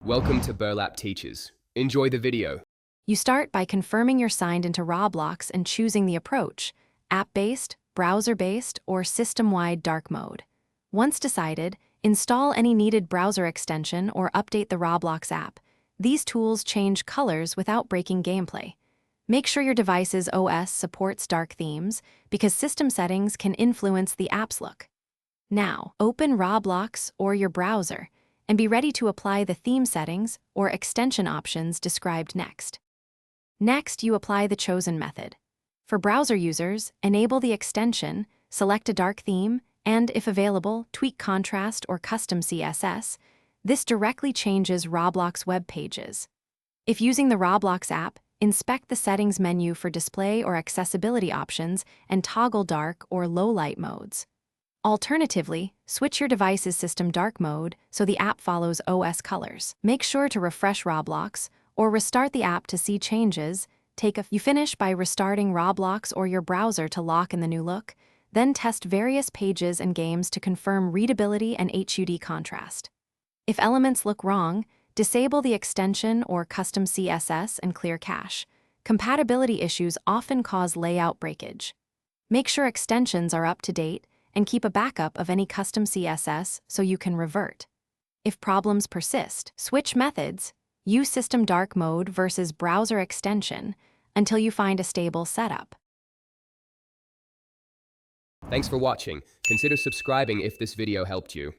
Welcome to Burlap Teachers. Enjoy the video. You start by confirming you're signed into Roblox and choosing the approach, app-based, browser-based, or system-wide dark mode. Once decided, install any needed browser extension or update the Roblox app. These tools change colors without breaking gameplay. Make sure your device's OS supports dark themes, because system settings can influence the app's look. Now, open Roblox or your browser, and be ready to apply the theme settings or extension options described next. Next, you apply the chosen method. For browser users, enable the extension, select a dark theme, and, if available, tweak contrast or custom CSS. This directly changes Roblox web pages. If using the Roblox app, inspect the settings menu for display or accessibility options and toggle dark or low light modes. Alternatively, switch your device's system dark mode so the app follows OS colors. Make sure to refresh Roblox or restart the app to see changes. You finish by restarting Roblox or your browser to lock in the new look, then test various pages and games to confirm readability and HUD contrast. If elements look wrong, disable the extension or custom CSS and clear cache. Compatibility issues often cause layout breakage. Make sure extensions are up to date and keep a backup of any custom CSS so you can revert. If problems persist, switch methods. Use system dark mode versus browser extension until you find a stable setup. Thanks for watching. Consider subscribing if this video helped you.